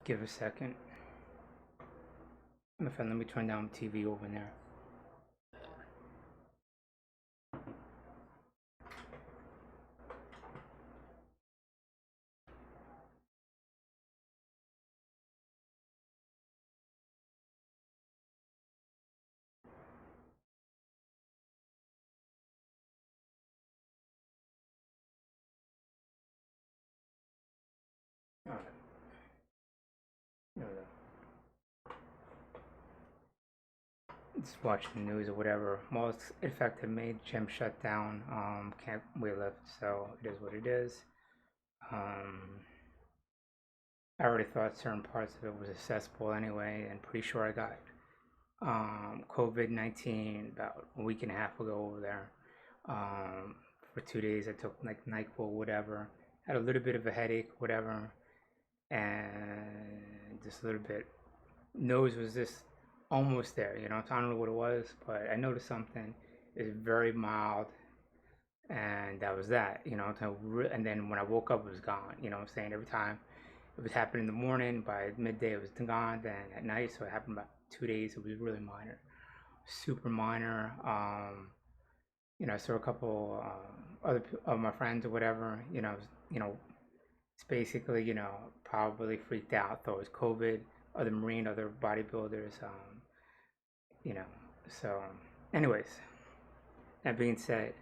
Give a second. My friend, let me turn down the TV over there. Alright. There we go. Just watching the news or whatever. Well, it's affected me. Gym shut down. Can't weightlift, so it is what it is. I already thought certain parts of it was accessible anyway, and pretty sure I got COVID-19 about a week and a half ago over there. For 2 days, I took like NyQuil, whatever. Had a little bit of a headache, whatever, and just a little bit. Nose was just almost there, so I don't know what it was, but I noticed something. It's very mild, and that was that, and then when I woke up, it was gone. I'm saying? Every time it was happening in the morning, by midday it was gone, then at night, so it happened about 2 days. It was really minor, super minor. I saw a couple other of my friends or whatever, it's basically, probably freaked out, thought it was COVID, other bodybuilders, so anyways, that being said,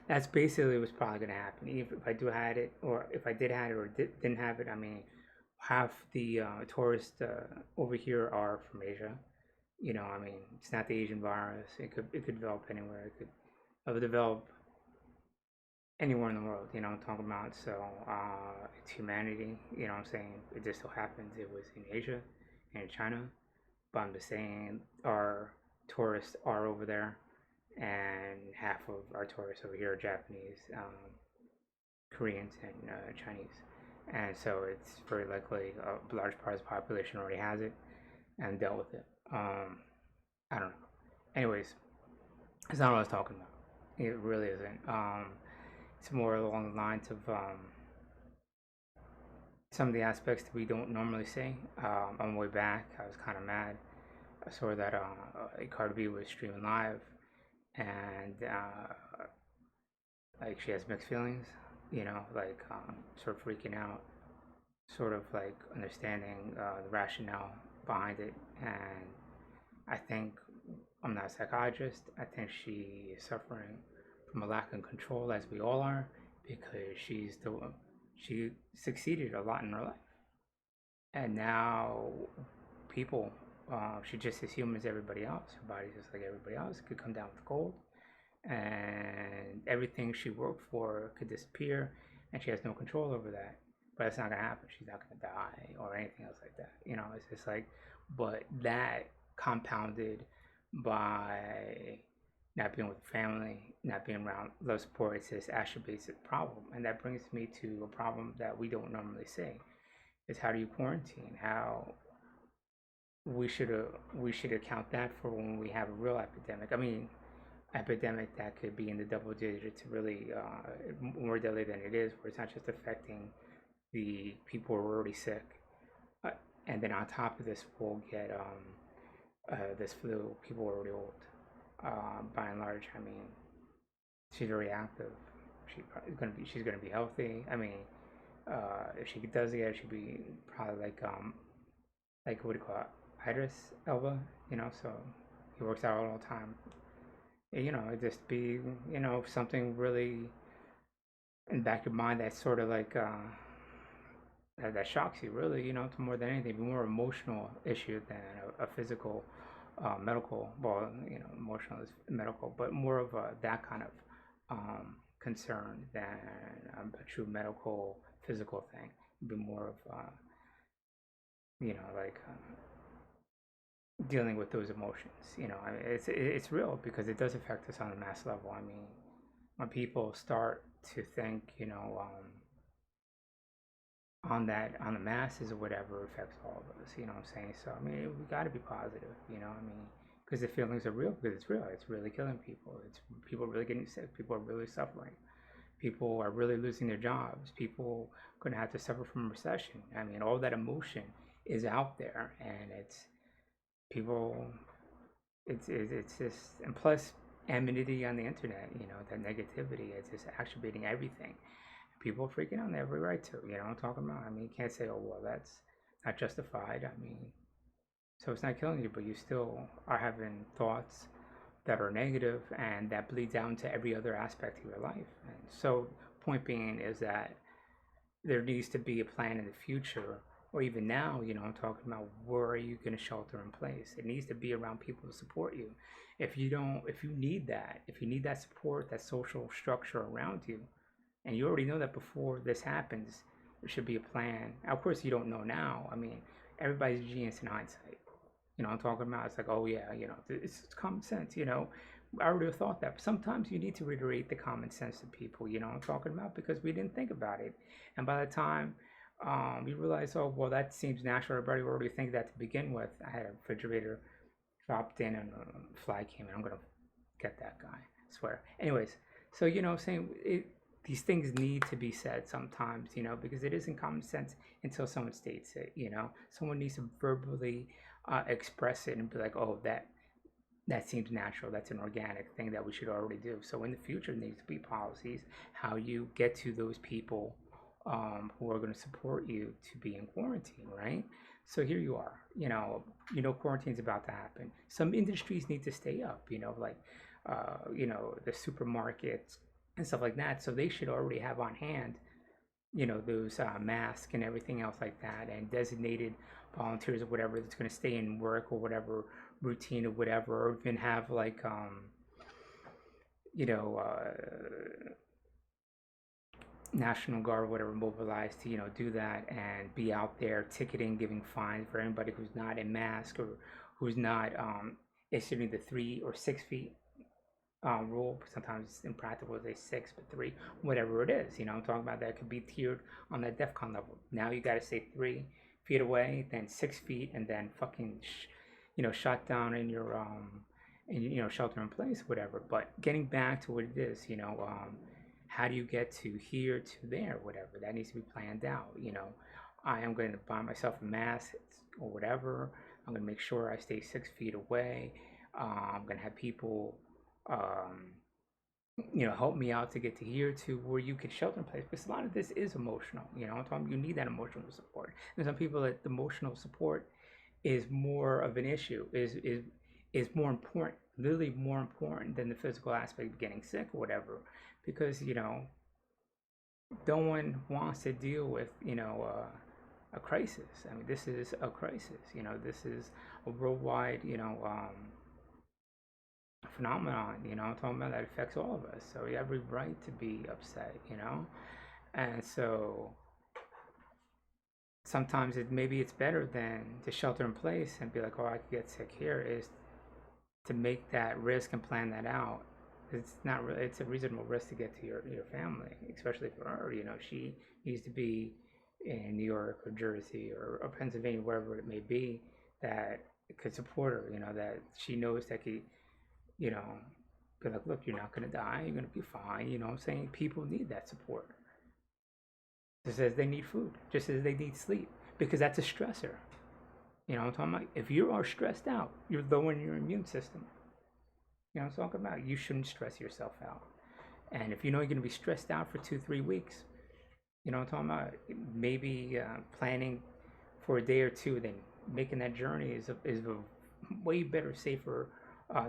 that's basically what's probably going to happen. Even if I do had it, or if I did have it or didn't have it, I mean, half the tourists over here are from Asia. I mean, it's not the Asian virus. It could develop anywhere. It could develop anywhere in the world. I'm talking about. So it's humanity. I'm saying? It just so happens it was in Asia and in China. But I'm just saying our tourists are over there, and half of our tourists over here are Japanese, Koreans, and Chinese. And so it's very likely a large part of the population already has it and dealt with it. I don't know. Anyways, it's not what I was talking about. It really isn't. It's more along the lines of some of the aspects that we don't normally see. On the way back, I was kind of mad. I saw that Corvid was streaming live, and like she has mixed feelings. Like sort of freaking out, sort of like understanding the rationale behind it. And I think, I'm not a psychologist, I think she is suffering from a lack of control, as we all are, because she succeeded a lot in her life, and now people, she's just as human as everybody else. Her body's just like everybody else. It could come down with cold, and everything she worked for could disappear, and she has no control over that. But it's not gonna happen. She's not gonna die or anything else like that. It's just like, but that compounded by not being with family, not being around love support, it's this exacerbates the problem. And that brings me to a problem that we don't normally see. Is how do you quarantine? How we should account that for when we have a real epidemic. I mean, epidemic that could be in the double digits, really more deadly than it is, where it's not just affecting the people who are already sick, and then on top of this, we'll get this flu. People are already old. By and large, I mean, she's very active. She's gonna be healthy. I mean, if she does it, she'd be probably like what do you call it, Idris Elba. So he works out all the time. It just be, something really in the back of your mind that's sort of like that shocks you, really, to more than anything, more emotional issue than a physical, medical. Well, emotional is medical, but more of that kind of concern than a true medical, physical thing. It'd be more of, like dealing with those emotions. I mean, it's real because it does affect us on a mass level. I mean, when people start to think, on the masses or whatever, affects all of us. You know what I'm saying? So I mean, we got to be positive. I mean, because the feelings are real. Because it's real. It's really killing people. It's people are really getting sick. People are really suffering. People are really losing their jobs. People are going to have to suffer from recession. I mean, all that emotion is out there, and it's people. It's just, and plus enmity on the internet. That negativity is just actuating everything. People are freaking out, and they have every right to. I'm talking about. I mean, you can't say, oh well, that's not justified. I mean, so it's not killing you, but you still are having thoughts that are negative, and that bleed down to every other aspect of your life. And so, point being is that there needs to be a plan in the future, or even now. I'm talking about, where are you going to shelter in place? It needs to be around people to support you. If you don't, if you need that support, that social structure around you, and you already know that before this happens, there should be a plan. Of course, you don't know now. I mean, everybody's a genius in hindsight. I'm talking about, it's like, oh yeah, it's common sense. I already thought that. But sometimes you need to reiterate the common sense to people. I'm talking about, because we didn't think about it, and by the time you realize, oh well, that seems natural. Everybody already think that to begin with. I had a refrigerator dropped in, and a fly came in. I'm gonna get that guy. I swear. Anyways, so I'm saying these things need to be said sometimes, because it isn't common sense until someone states it. Someone needs to verbally express it and be like, oh, that seems natural. That's an organic thing that we should already do. So in the future, there needs to be policies how you get to those people who are going to support you to be in quarantine, right? So here you are. Quarantine's about to happen. Some industries need to stay up. Like the supermarkets and stuff like that. So they should already have on hand, those masks and everything else like that, and designated volunteers or whatever that's going to stay in work or whatever routine or whatever, or even have like National Guard or whatever mobilized to do that and be out there ticketing, giving fines for anybody who's not in mask, or who's not issuing the 3 or 6 feet rule. Sometimes it's impractical to say 6, but 3, whatever it is. I'm talking about that. It could be tiered on that DEFCON level. Now you got to stay 3 feet away, then 6 feet, and then fucking shut down in your shelter in place, whatever. But getting back to what it is, how do you get to here to there, whatever, that needs to be planned out. I am going to buy myself a mask or whatever. I'm going to make sure I stay 6 feet away. I'm going to have people help me out to get to here to where you can shelter in place, because a lot of this is emotional. I'm talking, you need that emotional support. There's some people that the emotional support is more of an issue, is more important, literally more important than the physical aspect of getting sick or whatever, because no one wants to deal with a crisis. I mean, this is a crisis. This is a worldwide phenomenon. I'm talking about, that affects all of us. So you have every right to be upset. And so sometimes maybe it's better than to shelter in place and be like, oh, I could get sick here, is to make that risk and plan that out. It's not really, it's a reasonable risk to get to your family, especially for her. She needs to be in New York or Jersey or Pennsylvania, wherever it may be, that could support her. That she knows that could, be like, look, you're not gonna die, you're gonna be fine. I'm saying? People need that support, just as they need food, just as they need sleep, because that's a stressor. I'm talking about, if you are stressed out, you're lowering your immune system. I'm talking about, you shouldn't stress yourself out. And if you're going to be stressed out for 2-3 weeks, I'm talking about, maybe planning for a day or two, then making that journey is a way better, safer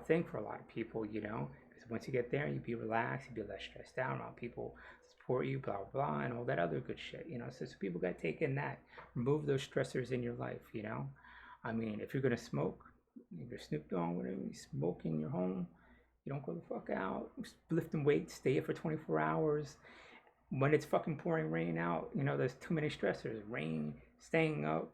thing for a lot of people, because once you get there, you be relaxed, you be less stressed out, around people support you, blah blah, and all that other good shit. So people got to take in that, remove those stressors in your life. I mean, if you're gonna smoke, if you're Snoop Dogg, whatever, you smoke in your home, you don't go the fuck out, lifting weights, stay here for 24 hours. When it's fucking pouring rain out, there's too many stressors. Rain, staying up,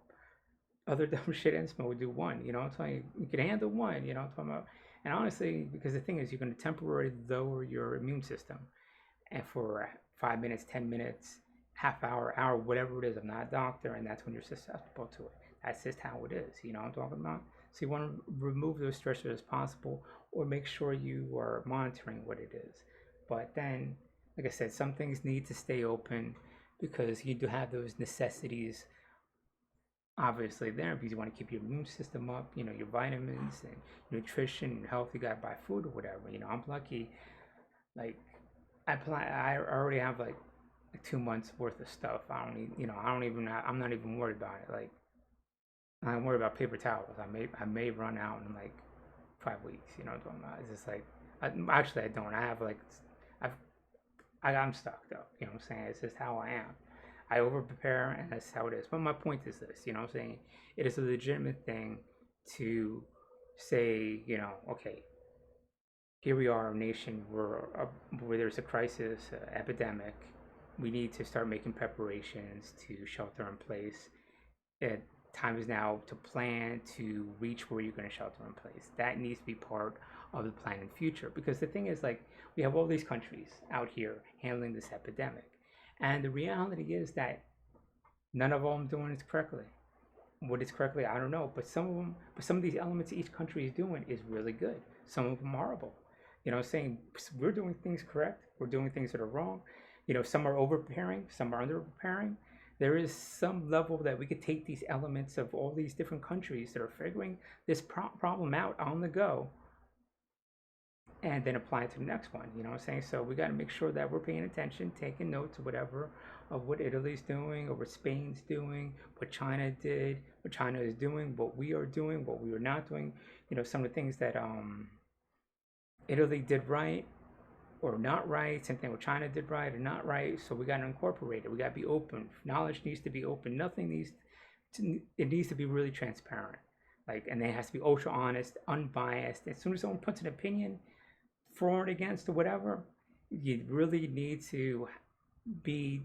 other dumb shit, and smoke. Do one. So you can handle one. I'm talking about. And honestly, because the thing is, you're going to temporarily lower your immune system, and for 5 minutes, 10 minutes, half hour, whatever it is. I'm not a doctor, and that's when you're susceptible to it. That's just how it is. What I'm talking about. So you want to remove those stressors as possible, or make sure you are monitoring what it is. But then, like I said, some things need to stay open, because you do have those necessities obviously there because you want to keep your immune system up, you know, your vitamins and nutrition and health. You got to buy food or whatever. You know, I'm lucky. Like, I already have like 2 months worth of stuff. I don't need, you know, I don't even, I'm not even worried about it. Like, I'm worried about paper towels. I may run out in like 5 weeks. You know what I'm talking about? It's just like, actually I don't. I have like, I've, I'm stuck though. You know what I'm saying? It's just how I am. I over prepare and that's how it is. But my point is this, you know what I'm saying? It is a legitimate thing to say, you know, okay, here we are, a nation where there's a crisis, epidemic. We need to start making preparations to shelter in place. Time is now to plan to reach where you're going to shelter in place. That needs to be part of the plan in the future. Because the thing is, like, we have all these countries out here handling this epidemic. And the reality is that none of them doing it correctly. What is correctly, I don't know. But some of these elements each country is doing is really good. Some of them horrible. You know, saying we're doing things correct, we're doing things that are wrong. You know, some are over preparing, some are under preparing. There is some level that we could take these elements of all these different countries that are figuring this problem out on the go and then apply it to the next one. You know what I'm saying? So we got to make sure that we're paying attention, taking notes or whatever of what Italy's doing or what Spain's doing, what China did, what China is doing, what we are doing, what we are not doing. You know, some of the things that Italy did right or not right. Same thing with China did right or not right. So we got to incorporate it. We got to be open. Knowledge needs to be open. Nothing needs to, it needs to be really transparent. Like, and it has to be ultra honest, unbiased. As soon as someone puts an opinion for and against or whatever, you really need to be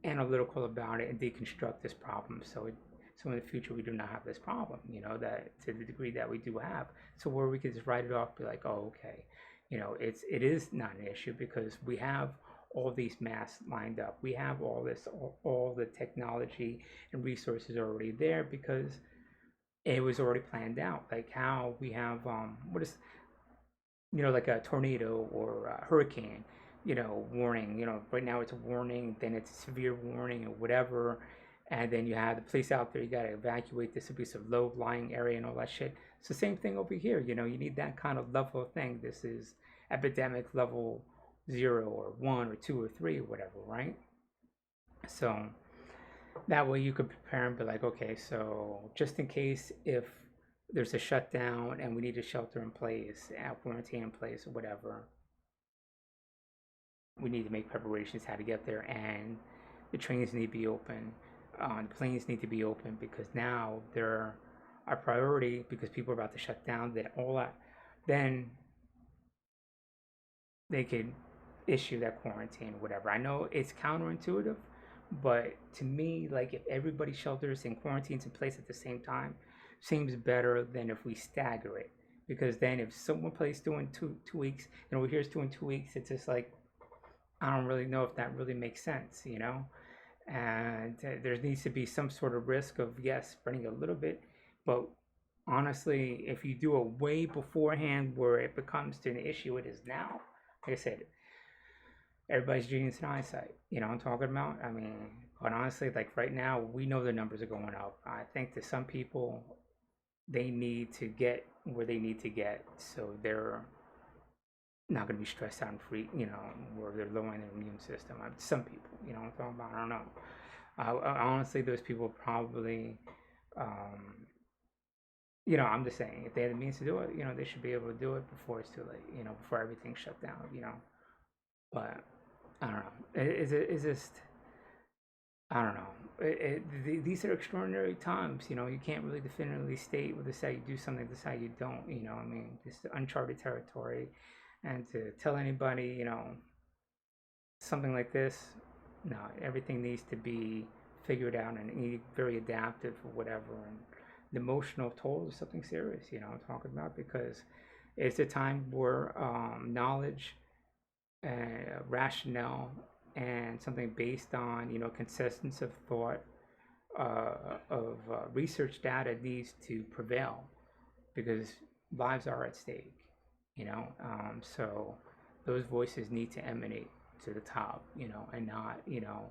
analytical about it and deconstruct this problem. So in the future we do not have this problem, you know, that to the degree that we do have. So where we could just write it off, be like, oh, okay, you know, it is not an issue because we have all these masks lined up. We have all the technology and resources already there because it was already planned out. Like how we have what is, you know, like a tornado or a hurricane, you know, warning. You know, right now it's a warning, then it's a severe warning or whatever, and then you have the police out there. You got to evacuate this abusive low-lying area and all that shit. It's the same thing over here. You know, you need that kind of level of thing. This is epidemic level 0 or 1 or 2 or 3 or whatever, right? So that way you could prepare and be like, okay, so just in case if there's a shutdown and we need a shelter in place, quarantine in place or whatever, we need to make preparations how to get there, and the trains need to be open, the planes need to be open because now they're our priority because people are about to shut down. Then they could issue that quarantine, whatever. I know it's counterintuitive, but to me, like if everybody shelters and quarantines in place at the same time, seems better than if we stagger it. Because then if someone plays doing 2 weeks and over here is doing 2 weeks, it's just like I don't really know if that really makes sense, you know. And there needs to be some sort of risk of yes, spreading a little bit, but honestly, if you do it way beforehand where it becomes to an issue it is now, like I said, everybody's genius in hindsight. You know what I'm talking about? I mean, but honestly, like right now, we know the numbers are going up. I think to some people, they need to get where they need to get, so they're not going to be stressed out and free, you know, where they're lowering their immune system. Some people, you know what I'm talking about? I don't know. Honestly, those people probably, you know, I'm just saying, if they have the means to do it, you know, they should be able to do it before it's too late, you know, before everything's shut down, you know. But I don't know. It's just, I don't know. These are extraordinary times, you know. You can't really definitively state with this how you do something, this how you don't, you know. I mean, this is uncharted territory, and to tell anybody, you know, something like this, no, everything needs to be figured out and very adaptive or whatever. And the emotional toll is something serious, you know, I'm talking about, because it's a time where knowledge, rationale, and something based on, you know, consistency of thought, of research data needs to prevail because lives are at stake, you know. So those voices need to emanate to the top, you know, and not, you know,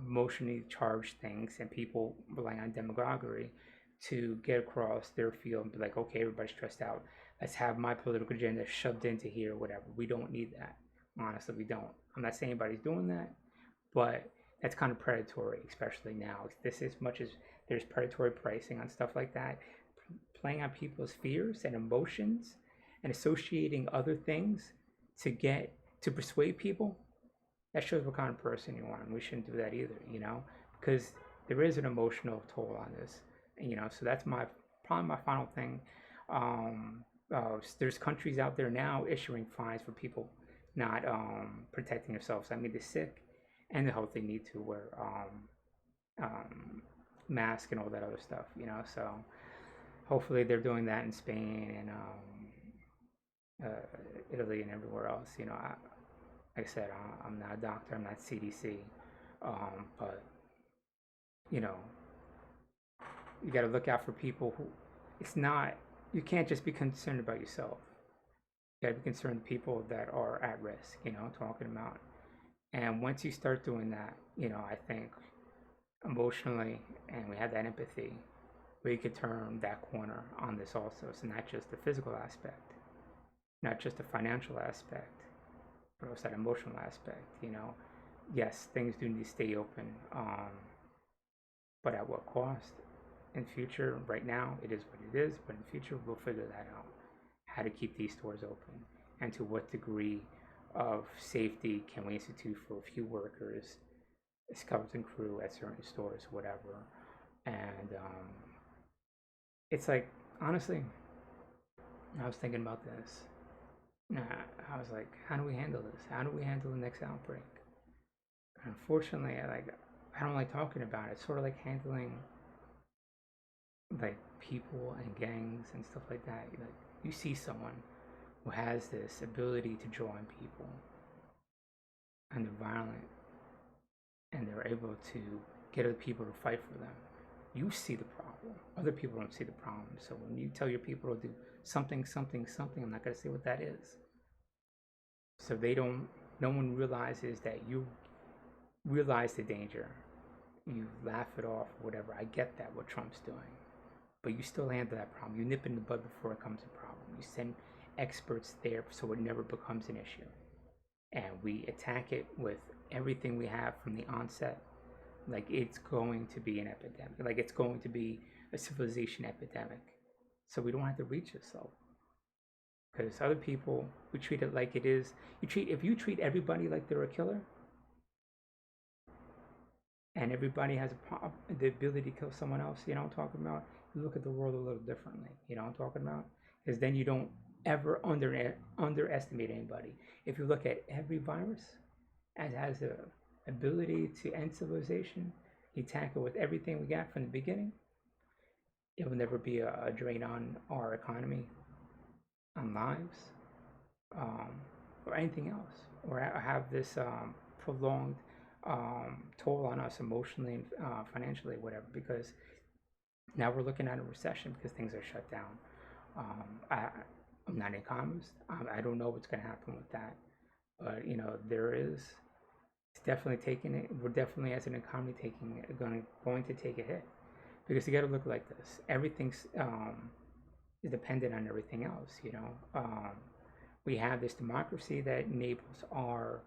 emotionally charged things, and people rely on demagoguery to get across their field and be like, okay, everybody's stressed out. Let's have my political agenda shoved into here, or whatever. We don't need that. Honestly, we don't. I'm not saying anybody's doing that, but that's kind of predatory, especially now. This as much as there's predatory pricing on stuff like that, playing on people's fears and emotions and associating other things to persuade people. That shows what kind of person you are, and we shouldn't do that either, because there is an emotional toll on this, so that's probably my final thing. There's countries out there now issuing fines for people not protecting themselves. I mean, the sick and the healthy need to wear mask and all that other stuff, so hopefully they're doing that in Spain and Italy and everywhere else. Like I said, I'm not a doctor, I'm not CDC, but you got to look out for people who, you can't just be concerned about yourself. You got to be concerned with people that are at risk, talking about. And once you start doing that, I think emotionally, and we have that empathy, we could turn that corner on this also. So not just the physical aspect, not just the financial aspect, but also that emotional aspect, Yes, things do need to stay open, but at what cost? In future, right now, it is what it is, but in the future, we'll figure that out, how to keep these stores open, and to what degree of safety can we institute for a few workers, skeleton crew at certain stores, whatever. And it's like, honestly, I was thinking about this. I was like, how do we handle this? How do we handle the next outbreak? And unfortunately, I don't like talking about it. It's sort of like handling like people and gangs and stuff like that. Like, you see someone who has this ability to draw in people, and they're violent, and they're able to get other people to fight for them. You see the problem. Other people don't see the problem. So when you tell your people to do something, I'm not going to say what that is. So no one realizes that you realize the danger. You laugh it off, whatever. I get that, what Trump's doing. But you still handle that problem. You nip it in the bud before it becomes a problem. You send experts there so it never becomes an issue. And we attack it with everything we have from the onset. Like it's going to be an epidemic. Like it's going to be a civilization epidemic. So we don't have to reach this level. Because other people, we treat it like it is. If you treat everybody like they're a killer, and everybody has the ability to kill someone else, you know what I'm talking about? You look at the world a little differently, you know what I'm talking about? Because then you don't ever underestimate anybody. If you look at every virus as has the ability to end civilization, you tackle with everything we got from the beginning, it will never be a drain on our economy, on lives, or anything else, or have this prolonged toll on us emotionally and financially, whatever, because now we're looking at a recession because things are shut down. I'm not an economist. I don't know what's going to happen with that, but it's definitely taking it. We're definitely, as an economy, going to take a hit, because you got to look like this. Everything's is dependent on everything else. We have this democracy that enables our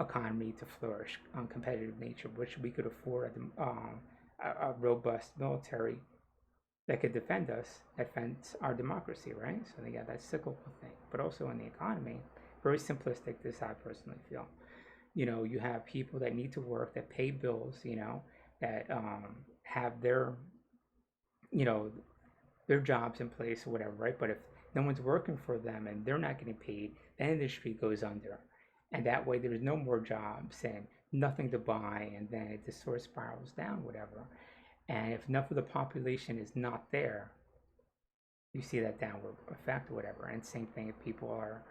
economy to flourish on competitive nature, which we could afford a robust military that could defend us, that defends our democracy, right? So they got that cyclical thing, but also in the economy, very simplistic. This I personally feel. You have people that need to work, that pay bills, that have their jobs in place or whatever, right? But if no one's working for them and they're not getting paid, the industry goes under. And that way there's no more jobs and nothing to buy, and then it just sort of spirals down, whatever. And if enough of the population is not there, you see that downward effect or whatever. And same thing if people are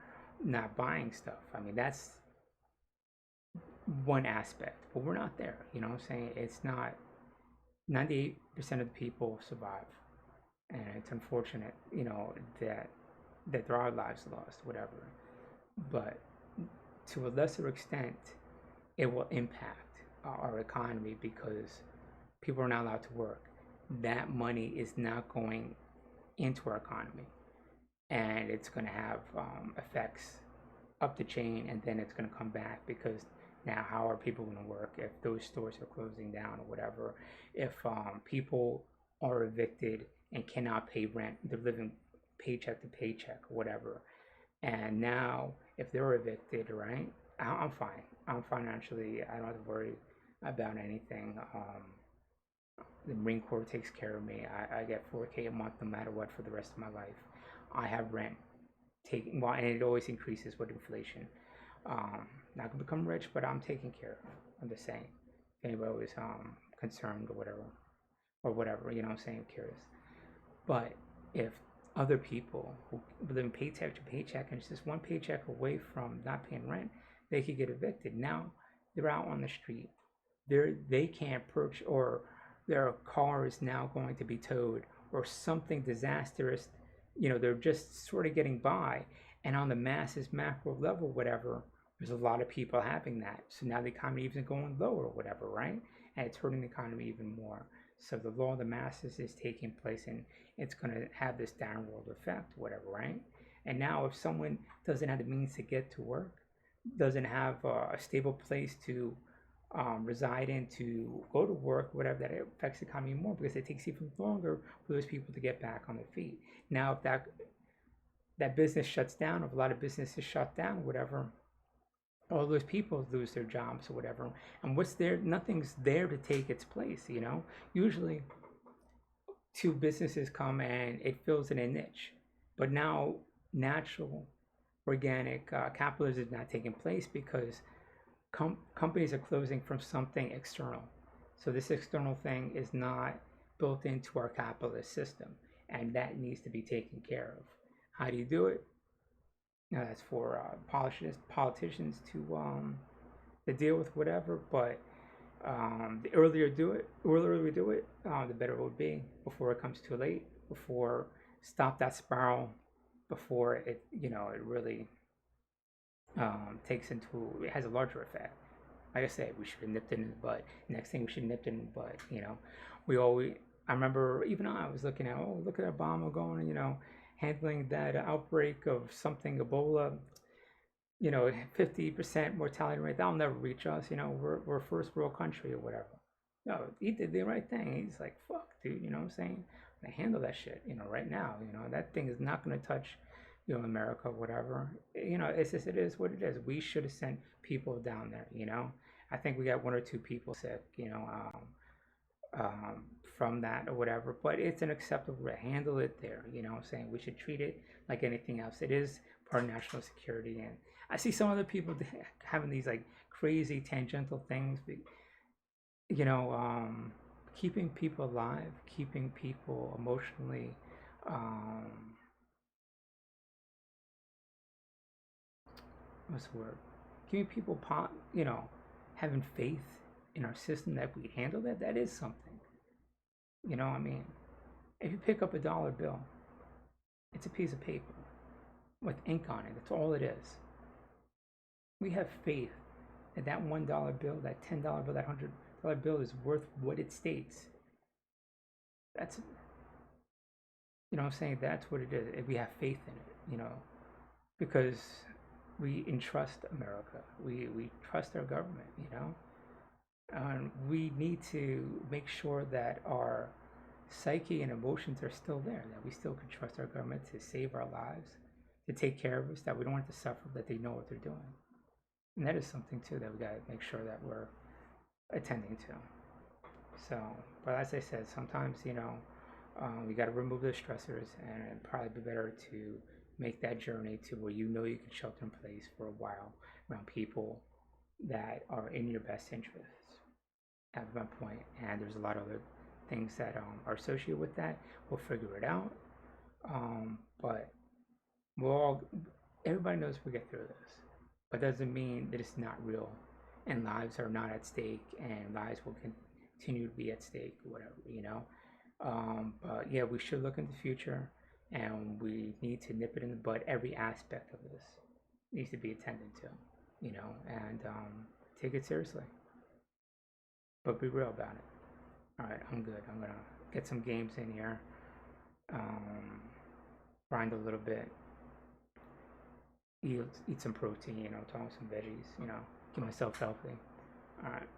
not buying stuff. I mean, that's one aspect, but we're not there. You know what I'm saying? It's not, 98% of the people survive. And it's unfortunate, that there are lives lost, whatever. But to a lesser extent, it will impact our economy because people are not allowed to work. That money is not going into our economy, and it's going to have effects up the chain, and then it's going to come back because now how are people going to work if those stores are closing down or whatever? If people are evicted and cannot pay rent, they're living paycheck to paycheck or whatever. And now if they're evicted, right? I'm fine. I'm financially, I don't have to worry about anything. The Marine Corps takes care of me. I get 4K a month no matter what for the rest of my life. I have rent taking, well, and it always increases with inflation. Not gonna become rich, but I'm taken care of. I'm just saying. If anybody was concerned or whatever, you know what I'm saying, curious. But if other people who live paycheck to paycheck and it's just one paycheck away from not paying rent, they could get evicted. Now they're out on the street. They can't purchase, or their car is now going to be towed or something disastrous. You know, they're just sort of getting by. And on the masses, macro level, whatever, there's a lot of people having that. So now the economy isn't going lower or whatever, right? And it's hurting the economy even more. So the law of the masses is taking place, and it's going to have this downward effect, whatever, right? And now if someone doesn't have the means to get to work, doesn't have a stable place to reside in, to go to work, whatever, that it affects the economy more because it takes even longer for those people to get back on their feet. Now, if that business shuts down, if a lot of businesses shut down, whatever, all those people lose their jobs or whatever. And what's there? Nothing's there to take its place, you know? Usually, two businesses come and it fills in a niche. But now, natural, organic capitalism is not taking place because companies are closing from something external. So this external thing is not built into our capitalist system, and that needs to be taken care of. How do you do it? Now that's for politicians to deal with whatever. But the earlier we do it, the better it will be before it comes too late. Before stop that spiral, before it it really it has a larger effect. Like I said, we should have nipped it in the bud. Next thing we should have nipped it in the bud. I remember even I was looking at, oh, look at Obama going, handling that outbreak of something, Ebola, 50% mortality rate. That'll never reach us. We're a first world country or whatever. No, he did the right thing. He's like, fuck, dude, you know what I'm saying? I handle that shit, right now. That thing is not going to touch, America, whatever. It's just, it is what it is. We should have sent people down there, I think we got one or two people sick, from that or whatever, but it's an acceptable to handle it there. I'm saying we should treat it like anything else. It is part of national security. And I see some other people having these like crazy tangential things, keeping people alive, keeping people emotionally what's the word, keeping people having faith in our system that we handle that is something. If you pick up a dollar bill, it's a piece of paper with ink on it. That's all it is. We have faith that that $1 bill, that $10 bill, that $100 bill is worth what it states. That's, I'm saying that's what it is. We have faith in it, because we entrust America. We trust our government, And we need to make sure that our psyche and emotions are still there, that we still can trust our government to save our lives, to take care of us, that we don't want to suffer, that they know what they're doing. And that is something too that we got to make sure that we're attending to. So, but as I said, sometimes, we got to remove the stressors, and it'd probably be better to make that journey to where you can shelter in place for a while around people that are in your best interests. At one point, and there's a lot of other things that are associated with that. We'll figure it out, but everybody knows we get through this, but doesn't mean that it's not real, and lives are not at stake, and lives will continue to be at stake, whatever, but yeah, we should look in the future, and we need to nip it in the bud. Every aspect of this needs to be attended to, and take it seriously. but be real about it. All right, I'm good. I'm gonna get some games in here, grind a little bit, eat some protein, toss some veggies, keep myself healthy. All right,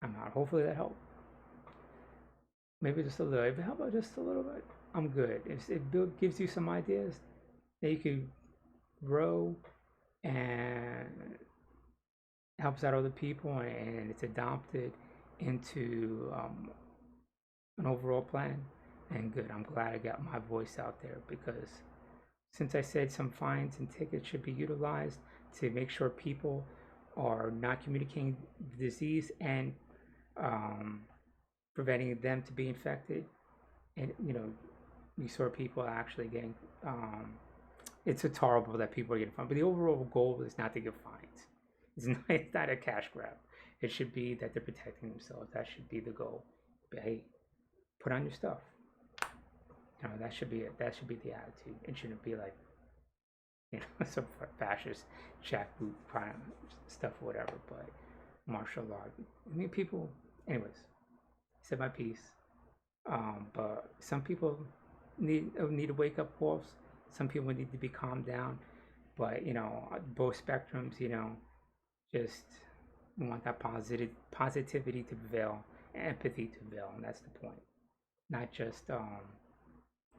I'm out. Hopefully that helped. Maybe just a little. If it helped out just a little bit, I'm good. If it gives you some ideas that you could grow and helps out other people, and it's adopted into an overall plan, and good. I'm glad I got my voice out there, because since I said some fines and tickets should be utilized to make sure people are not communicating the disease and preventing them to be infected, and we saw people actually getting it's horrible that people are getting fined, but the overall goal is not to get fines. It's not a cash grab. It should be that they're protecting themselves. That should be the goal. But hey, put on your stuff. That should be it. That should be the attitude. It shouldn't be like some fascist jackboot kind of stuff or whatever. But martial law. I mean, people. Anyways, said my piece. But some people need to wake up calls. Some people need to be calmed down. But both spectrums. Just want that positivity to prevail, empathy to prevail, and that's the point. Not just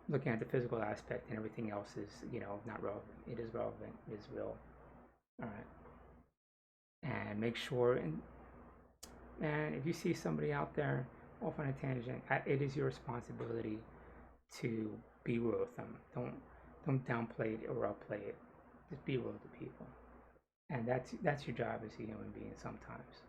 looking at the physical aspect and everything else is not relevant. It is relevant. It is real. All right, and make sure and if you see somebody out there off on a tangent, it is your responsibility to be real with them. Don't downplay it or upplay it. Just be real to people. And that's your job as a human being sometimes.